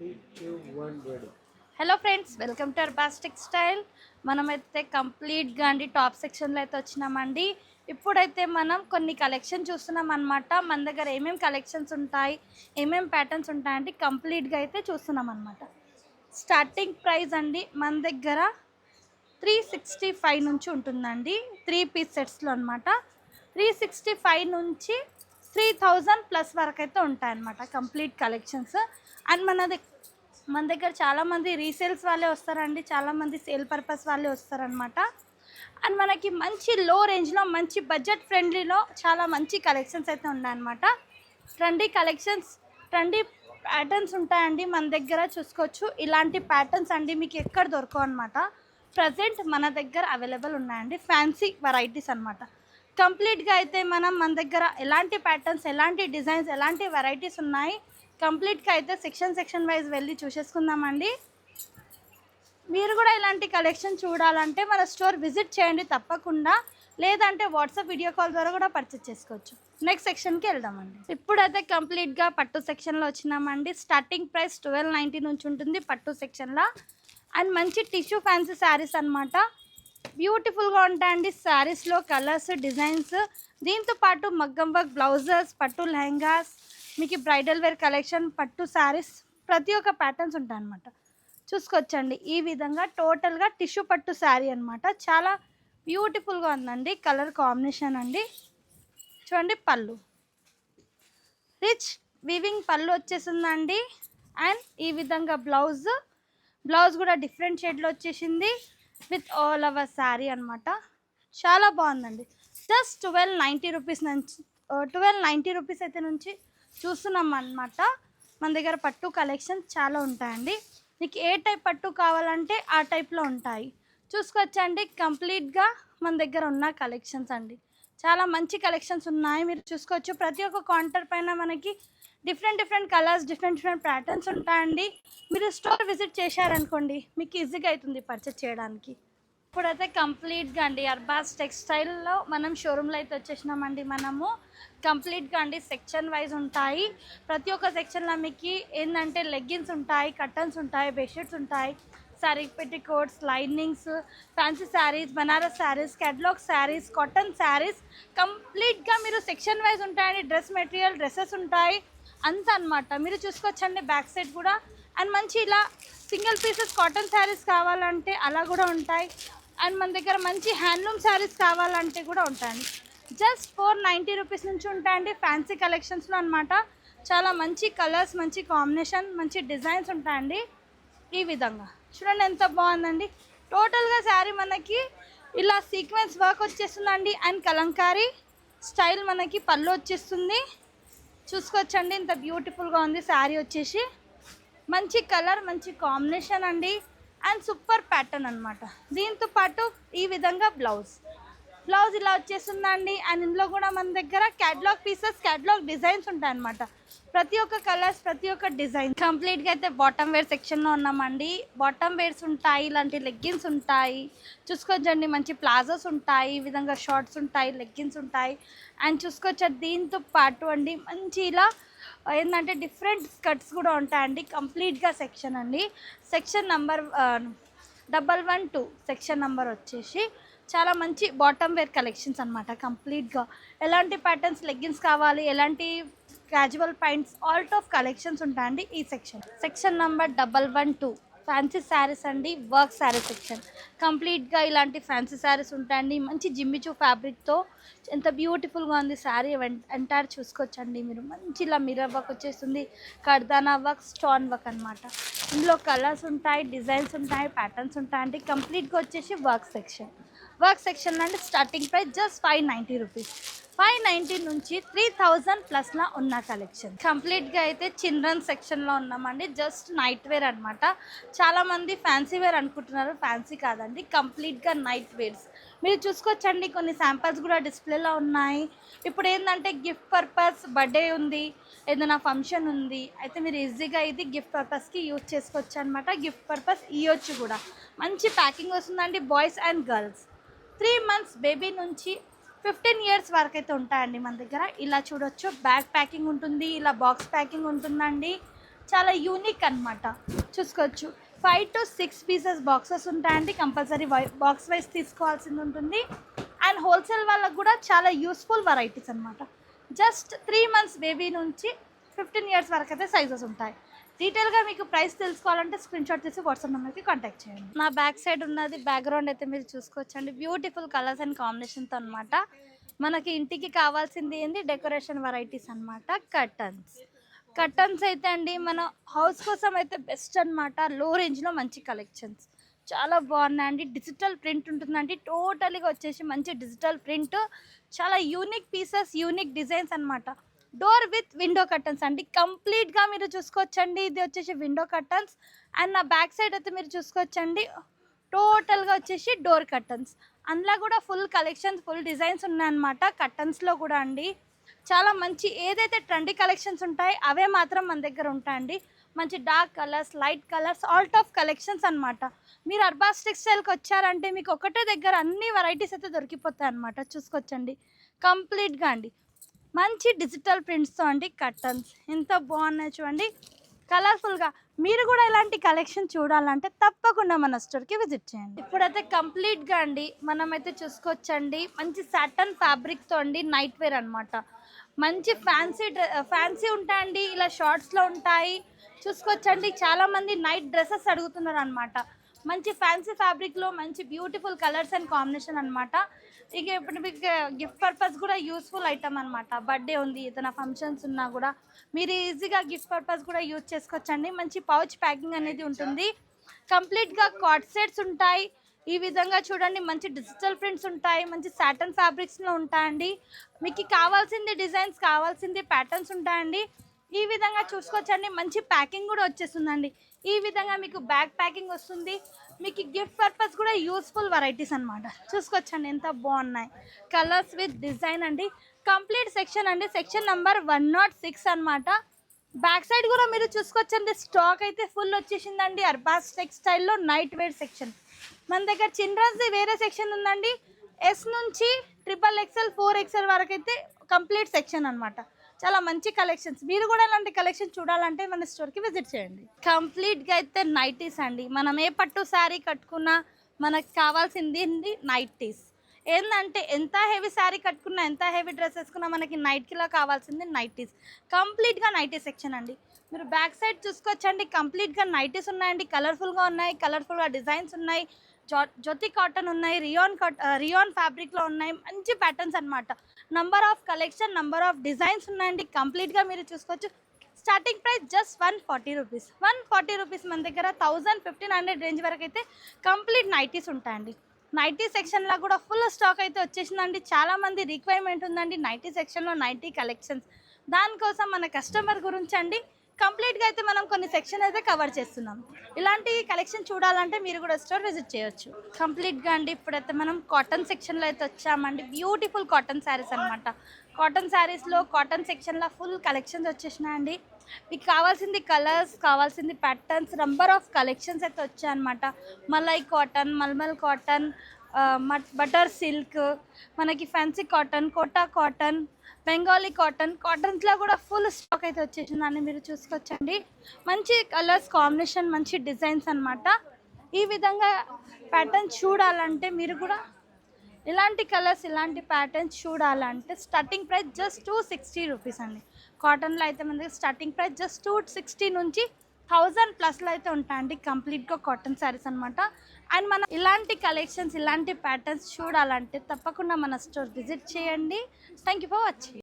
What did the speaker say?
3, 2, 1, ready. Hello friends, welcome to Arbaz textile. మనమైతే కంప్లీట్గా అండి టాప్ సెక్షన్లో అయితే వచ్చినామండి. ఇప్పుడైతే మనం కొన్ని కలెక్షన్ చూస్తున్నాం అనమాట. మన దగ్గర ఏమేమి కలెక్షన్స్ ఉంటాయి, ఏమేమి ప్యాటర్న్స్ ఉంటాయంటే కంప్లీట్గా అయితే చూస్తున్నాం అనమాట. స్టార్టింగ్ ప్రైస్ అండి మన దగ్గర 365 నుంచి ఉంటుందండి. 3 పీస్ సెట్స్లో అనమాట. 365 నుంచి 3000 ప్లస్ వరకు అయితే ఉంటాయన్నమాట కంప్లీట్ కలెక్షన్స్. అండ్ మన దగ్గర చాలామంది రీసేల్స్ వాళ్ళే వస్తారండి, చాలామంది సేల్ పర్పస్ వాళ్ళే వస్తారనమాట. అండ్ మనకి మంచి లో రేంజ్లో మంచి బడ్జెట్ ఫ్రెండ్లీలో చాలా మంచి కలెక్షన్స్ అయితే ఉన్నాయన్నమాట. ట్రెండీ కలెక్షన్స్, ట్రెండీ ప్యాటర్న్స్ ఉంటాయండి మన దగ్గర. చూసుకోవచ్చు, ఇలాంటి ప్యాటర్న్స్ అండి మీకు ఎక్కడ దొరకవు అనమాట. ప్రజెంట్ మన దగ్గర అవైలబుల్ ఉన్నాయండి ఫ్యాన్సీ వెరైటీస్ అనమాట. కంప్లీట్గా అయితే మన దగ్గర ఎలాంటి ప్యాటర్న్స్, ఎలాంటి డిజైన్స్, ఎలాంటి వెరైటీస్ ఉన్నాయి కంప్లీట్గా అయితే సెక్షన్ వైజ్ వెళ్ళి చూసేసుకుందామండి. మీరు కూడా ఇలాంటి కలెక్షన్ చూడాలంటే మన స్టోర్ విజిట్ చేయండి తప్పకుండా, లేదంటే వాట్సాప్ వీడియో కాల్ ద్వారా కూడా పర్చేస్ చేసుకోవచ్చు. నెక్స్ట్ సెక్షన్కి వెళ్దామండి. ఇప్పుడైతే కంప్లీట్గా పట్టు సెక్షన్లో వచ్చినామండి. స్టార్టింగ్ ప్రైస్ 1290 నుంచి ఉంటుంది పట్టు సెక్షన్లో. అండ్ మంచి టిష్యూ ఫ్యాన్సీ శారీస్ అనమాట. బ్యూటిఫుల్గా ఉంటాయండి శారీస్లో కలర్స్, డిజైన్స్. దీంతో పాటు మగ్గం వర్క్ బ్లౌజెస్, పట్టు లెహంగాస్, మీకు బ్రైడల్ వేర్ కలెక్షన్, పట్టు శారీస్, ప్రతి ఒక్క ప్యాటర్న్స్ ఉంటాయి అన్నమాట. చూసుకొచ్చండి ఈ విధంగా టోటల్గా టిష్యూ పట్టు శారీ అనమాట. చాలా బ్యూటిఫుల్గా ఉందండి కలర్ కాంబినేషన్ అండి. చూడండి పళ్ళు, రిచ్ వీవింగ్ పళ్ళు వచ్చేసిందండి. అండ్ ఈ విధంగా బ్లౌజ్ కూడా డిఫరెంట్ షేడ్లో వచ్చేసింది విత్ ఆల్ ఓవర్ శారీ అనమాట. చాలా బాగుందండి. జస్ట్ 1290 రూపీస్ నుంచి 1290 రూపీస్ అయితే నుంచి చూస్తున్నాం అనమాట. మన దగ్గర పట్టు కలెక్షన్ చాలా ఉంటాయండి. మీకు ఏ టైప్ పట్టు కావాలంటే ఆ టైప్లో ఉంటాయి. చూసుకొచ్చండి కంప్లీట్గా మన దగ్గర ఉన్న కలెక్షన్స్ అండి. చాలా మంచి కలెక్షన్స్ ఉన్నాయి, మీరు చూసుకోవచ్చు. ప్రతి ఒక్క కౌంటర్ పైన మనకి డిఫరెంట్ కలర్స్, డిఫరెంట్ ప్యాటర్న్స్ ఉంటాయండి. మీరు స్టోర్ విజిట్ చేశారనుకోండి మీకు ఈజీగా అవుతుంది పర్చేస్ చేయడానికి. ఇప్పుడైతే కంప్లీట్గా అండి అర్బాస్ టెక్స్టైల్లో మనం షోరూంలో అయితే వచ్చేసినామండి. మనము కంప్లీట్గా అండి సెక్షన్ వైజ్ ఉంటాయి. ప్రతి ఒక్క సెక్షన్లో మీకు ఏంటంటే లెగ్గిన్స్ ఉంటాయి, కర్టన్స్ ఉంటాయి, బెడ్షీట్స్ ఉంటాయి, sari petticoats, linings, fancy saris, Banaras saris, catalogue saris, cotton saris, కంప్లీట్గా మీరు సెక్షన్ వైజ్ ఉంటాయండి. డ్రెస్ మెటీరియల్, డ్రెస్సెస్ ఉంటాయి అంత అనమాట. మీరు చూసుకోవచ్చండి బ్యాక్ సైడ్ కూడా. అండ్ మంచి ఇలా సింగిల్ పీసెస్ కాటన్ శారీస్ కావాలంటే అలా కూడా ఉంటాయి. అండ్ మన దగ్గర మంచి హ్యాండ్లూమ్ శారీస్ కావాలంటే కూడా ఉంటాయండి. జస్ట్ 490 రూపీస్ నుంచి ఉంటాయండి ఫ్యాన్సీ కలెక్షన్స్లో అనమాట. చాలా మంచి కలర్స్, మంచి కాంబినేషన్, మంచి డిజైన్స్ ఉంటాయండి. ఈ విధంగా చూడండి ఎంత బాగుందండి. టోటల్గా శారీ మనకి ఇలా సీక్వెన్స్ వర్క్ వచ్చేస్తుందండి. అండ్ కలంకారీ స్టైల్ మనకి పళ్ళు వచ్చేస్తుంది. చూసుకోవచ్చండి ఎంత బ్యూటిఫుల్గా ఉంది శారీ వచ్చేసి. మంచి కలర్, మంచి కాంబినేషన్ అండి. అండ్ సూపర్ ప్యాటర్న్ అనమాట. దీంతో పాటు ఈ విధంగా బ్లౌజ్ ఇలా వచ్చేస్తుందండి. అండ్ ఇందులో కూడా మన దగ్గర క్యాటలాగ్ పీసెస్, క్యాటలాగ్ డిజైన్స్ ఉంటాయన్నమాట. ప్రతి ఒక్క కలర్స్, ప్రతి ఒక్క డిజైన్. కంప్లీట్గా అయితే బాటమ్ వేర్ సెక్షన్లో ఉన్నామండి. బాటమ్ వేర్స్ ఉంటాయి, ఇలాంటి లెగ్గిన్స్ ఉంటాయి. చూసుకోవచ్చండి మంచి ప్లాజోస్ ఉంటాయి, ఈ విధంగా షార్ట్స్ ఉంటాయి, లెగ్గిన్స్ ఉంటాయి. అండ్ చూసుకోవచ్చు దీంతో పాటు అండి మంచి ఇలా ఏంటంటే డిఫరెంట్ స్కర్ట్స్ కూడా ఉంటాయండి. కంప్లీట్గా సెక్షన్ అండి. సెక్షన్ నంబర్ 112 సెక్షన్ నంబర్ వచ్చేసి చాలా మంచి బాటమ్ వేర్ కలెక్షన్స్ అనమాట. కంప్లీట్గా ఎలాంటి ప్యాటర్న్స్ లెగ్గిన్స్ కావాలి, ఎలాంటి casual points, all of collections ఉంటాయండి ఈ సెక్షన్ నంబర్ 112 ఫ్యాన్సీ శారీస్ అండి. Work sari section. కంప్లీట్గా ఇలాంటి ఫ్యాన్సీ శారీస్ ఉంటాయండి. మంచి జిమ్మిచూ ఫ్యాబ్రిక్తో ఎంత బ్యూటిఫుల్గా ఉంది శారీ ఎంటైర్ చూసుకోవచ్చండి మీరు. మంచి ఇలా మిర్రర్ వర్క్ వచ్చేస్తుంది, కర్దానా వర్క్, స్టోన్ వర్క్ అనమాట. ఇందులో కలర్స్ ఉంటాయి, డిజైన్స్ ఉంటాయి, ప్యాటర్న్స్ ఉంటాయండి. కంప్లీట్గా వచ్చేసి వర్క్ సెక్షన్ అంటే స్టార్టింగ్ ప్రైస్ జస్ట్ 590 రూపీస్. 590 నుంచి 3000 ప్లస్లో ఉన్న కలెక్షన్. కంప్లీట్గా అయితే చిల్డ్రన్ సెక్షన్లో ఉన్నామండి. జస్ట్ నైట్ వేర్ అనమాట. చాలామంది ఫ్యాన్సీ వేర్ అనుకుంటున్నారు, ఫ్యాన్సీ కాదండి, కంప్లీట్గా నైట్ వేర్స్. మీరు చూసుకోవచ్చండి కొన్ని శాంపిల్స్ కూడా డిస్ప్లేలో ఉన్నాయి. ఇప్పుడు ఏంటంటే గిఫ్ట్ పర్పస్, బర్త్డే ఉంది, ఏదైనా ఫంక్షన్ ఉంది అయితే మీరు ఈజీగా ఇది గిఫ్ట్ పర్పస్కి యూజ్ చేసుకోవచ్చు అనమాట. గిఫ్ట్ పర్పస్ ఇవ్వచ్చు కూడా. మంచి ప్యాకింగ్ వస్తుందండి. Boys and girls 3 months baby నుంచి 15 years వరకు అయితే ఉంటాయండి మన దగ్గర. ఇలా చూడొచ్చు బ్యాగ్ ప్యాకింగ్ ఉంటుంది, ఇలా బాక్స్ ప్యాకింగ్ ఉంటుందండి. చాలా యూనిక్ అనమాట. చూసుకోవచ్చు 5 to 6 పీసెస్ బాక్సెస్ ఉంటాయండి. కంపల్సరీ బాక్స్ వైజ్ తీసుకోవాల్సింది ఉంటుంది. అండ్ హోల్సేల్ వాళ్ళకు కూడా చాలా యూస్ఫుల్ వెరైటీస్ అనమాట. జస్ట్ 3 months బేబీ నుంచి 15 years వరకు అయితే సైజెస్ ఉంటాయి. డీటెయిల్గా మీకు ప్రైస్ తెలుసుకోవాలంటే స్క్రీన్షాట్ చేసి వాట్సాప్ నెంబర్కి కాంటాక్ట్ చేయండి. నా బ్యాక్ సైడ్ ఉన్నది బ్యాక్గ్రౌండ్ అయితే మీరు చూసుకోవచ్చండి. బ్యూటిఫుల్ కలర్స్ అండ్ కాంబినేషన్తో అనమాట. మనకి ఇంటికి కావాల్సింది ఏంది డెకరేషన్ వెరైటీస్ అనమాట. కర్టన్స్ అయితే అండి మన హౌస్ కోసం అయితే బెస్ట్ అనమాట. లో రేంజ్లో మంచి కలెక్షన్స్ చాలా బాగున్నాయండి. డిజిటల్ ప్రింట్ ఉంటుందండి. టోటల్గా వచ్చేసి మంచి డిజిటల్ ప్రింట్, చాలా యూనిక్ పీసెస్, యూనిక్ డిజైన్స్ అనమాట. డోర్ విత్ విండో కర్టన్స్ అండి. కంప్లీట్గా మీరు చూసుకోవచ్చండి. ఇది వచ్చేసి విండో కర్టన్స్. అండ్ నా బ్యాక్ సైడ్ అయితే మీరు చూసుకోవచ్చండి. టోటల్గా వచ్చేసి డోర్ కర్టన్స్. అందులో కూడా ఫుల్ కలెక్షన్స్, ఫుల్ డిజైన్స్ ఉన్నాయన్నమాట. కర్టన్స్లో కూడా అండి చాలా మంచి ఏదైతే ట్రెండీ కలెక్షన్స్ ఉంటాయి అవే మాత్రం మన దగ్గర ఉంటాయండి. మంచి dark colours, light colours, all of collections అనమాట. మీరు అర్బాస్ టెక్స్టైల్కి వచ్చారంటే మీకు ఒకటే దగ్గర అన్ని వెరైటీస్ అయితే దొరికిపోతాయి అనమాట. చూసుకోవచ్చండి కంప్లీట్గా అండి. మంచి డిజిటల్ ప్రింట్స్తో అండి కర్టన్స్ ఎంత బాగున్నాయి చూడండి, కలర్ఫుల్గా. మీరు కూడా ఇలాంటి కలెక్షన్ చూడాలంటే తప్పకుండా మన స్టోర్కి విజిట్ చేయండి. ఇప్పుడైతే కంప్లీట్గా అండి మనమైతే చూసుకోవచ్చండి మంచి సాటన్ ఫ్యాబ్రిక్తో అండి నైట్ వేర్ అనమాట. మంచి ఫ్యాన్సీ ఉంటాయండి. ఇలా షార్ట్స్లో ఉంటాయి. చూసుకోవచ్చండి చాలామంది నైట్ డ్రెస్సెస్ అడుగుతున్నారు అనమాట. మంచి ఫ్యాన్సీ ఫ్యాబ్రిక్లో మంచి బ్యూటిఫుల్ కలర్స్ అండ్ కాంబినేషన్ అనమాట. ఇక ఇప్పుడు మీకు గిఫ్ట్ పర్పస్ కూడా యూస్ఫుల్ ఐటమ్ అనమాట. బర్త్డే ఉంది, ఏదైనా ఫంక్షన్స్ ఉన్నా కూడా మీరు ఈజీగా గిఫ్ట్ పర్పస్ కూడా యూజ్ చేసుకోవచ్చండి. మంచి పౌచ్ ప్యాకింగ్ అనేది ఉంటుంది. కంప్లీట్గా కార్డ్ సెట్స్ ఉంటాయి. ఈ విధంగా చూడండి మంచి డిజిటల్ ప్రింట్స్ ఉంటాయి. మంచి సాటన్ ఫ్యాబ్రిక్స్లో ఉంటాయండి. మీకు కావాల్సింది డిజైన్స్, కావాల్సింది ప్యాటర్న్స్ ఉంటాయండి. ఈ విధంగా చూసుకోవచ్చండి. మంచి ప్యాకింగ్ కూడా వచ్చేస్తుందండి. ఈ విధంగా మీకు బ్యాగ్ ప్యాకింగ్ వస్తుంది. మీకు గిఫ్ట్ పర్పస్ కూడా యూస్ఫుల్ వెరైటీస్ అనమాట. చూసుకోవచ్చండి ఎంత బాగున్నాయి కలర్స్ విత్ డిజైన్ అండి. కంప్లీట్ సెక్షన్ అండి. సెక్షన్ నెంబర్ 106 అనమాట. బ్యాక్ సైడ్ కూడా మీరు చూసుకోవచ్చండి. స్టాక్ అయితే ఫుల్ వచ్చేసిందండి. అర్బాస్ టెక్స్టైల్లో నైట్ వేర్ సెక్షన్. మన దగ్గర చిల్డ్రన్స్ది వేరే సెక్షన్ ఉందండి. S నుంచి XXL 4XL వరకు అయితే కంప్లీట్ సెక్షన్ అనమాట. చాలా మంచి కలెక్షన్స్. మీరు కూడా ఇలాంటి కలెక్షన్ చూడాలంటే మన స్టోర్కి విజిట్ చేయండి. కంప్లీట్గా అయితే నైటీస్ అండి. మనం ఏ పట్టు శారీ కట్టుకున్నా మనకు కావాల్సింది నైటీస్. ఏంటంటే ఎంత హెవీ శారీ కట్టుకున్నా, ఎంత హెవీ డ్రెస్ వేసుకున్నా మనకి నైట్కిలా కావాల్సింది నైటీస్. కంప్లీట్గా నైటీ సెక్షన్ అండి. మీరు బ్యాక్ సైడ్ చూసుకోవచ్చండి. కంప్లీట్గా నైటీస్ ఉన్నాయండి. కలర్ఫుల్గా ఉన్నాయి, కలర్ఫుల్గా డిజైన్స్ ఉన్నాయి. జ్యోతి కాటన్ ఉన్నాయి, రియాన్ ఫ్యాబ్రిక్లో ఉన్నాయి. మంచి ప్యాటర్న్స్ అనమాట. Number of collection, number of designs ఉన్నాయండి. కంప్లీట్గా మీరు చూసుకోవచ్చు. Starting price just 140 rupees. 140 rupees. మన దగ్గర 1000-1500 రేంజ్ వరకు అయితే కంప్లీట్ నైటీస్ ఉంటాయండి. నైటీ సెక్షన్లో కూడా ఫుల్ స్టాక్ అయితే వచ్చేసిందండి. చాలామంది రిక్వైర్మెంట్ ఉందండి నైటీ సెక్షన్లో నైటీ కలెక్షన్స్. దానికోసం మన కస్టమర్ గురించి అండి కంప్లీట్గా అయితే మనం కొన్ని సెక్షన్ అయితే కవర్ చేస్తున్నాం. ఇలాంటి కలెక్షన్ చూడాలంటే మీరు కూడా స్టోర్ విజిట్ చేయొచ్చు. కంప్లీట్గా అండి ఇప్పుడైతే మనం కాటన్ సెక్షన్లో అయితే వచ్చామండి. బ్యూటిఫుల్ కాటన్ శారీస్ అనమాట. కాటన్ శారీస్లో కాటన్ సెక్షన్లో ఫుల్ కలెక్షన్స్ వచ్చేసినాయండి. మీకు కావాల్సింది కలర్స్, కావాల్సింది ప్యాటర్న్స్, నంబర్ ఆఫ్ కలెక్షన్స్ అయితే వచ్చాయన్నమాట. మలై కాటన్, మల్మల్ కాటన్, బటర్ సిల్క్, మనకి fancy cotton, Kota cotton, Bengali కాటన్స్లో కూడా ఫుల్ స్టాక్ అయితే వచ్చేసిందని మీరు చూసుకోవచ్చండి. మంచి కలర్స్ కాంబినేషన్, మంచి డిజైన్స్ అనమాట. ఈ విధంగా ప్యాటర్న్స్ చూడాలంటే మీరు కూడా ఇలాంటి కలర్స్, ఇలాంటి ప్యాటర్న్స్ చూడాలంటే స్టార్టింగ్ ప్రైస్ జస్ట్ 260 రూపీస్ అండి. కాటన్లో అయితే మనకి స్టార్టింగ్ ప్రైస్ జస్ట్ 260 నుంచి 1000+ అయితే ఉంటాయండి. కంప్లీట్గా కాటన్ శారీస్ అనమాట. అండ్ మనం ఇలాంటి కలెక్షన్స్, ఇలాంటి ప్యాటర్న్స్ చూడాలంటే తప్పకుండా మన స్టోర్ విజిట్ చేయండి. Thank you for watching.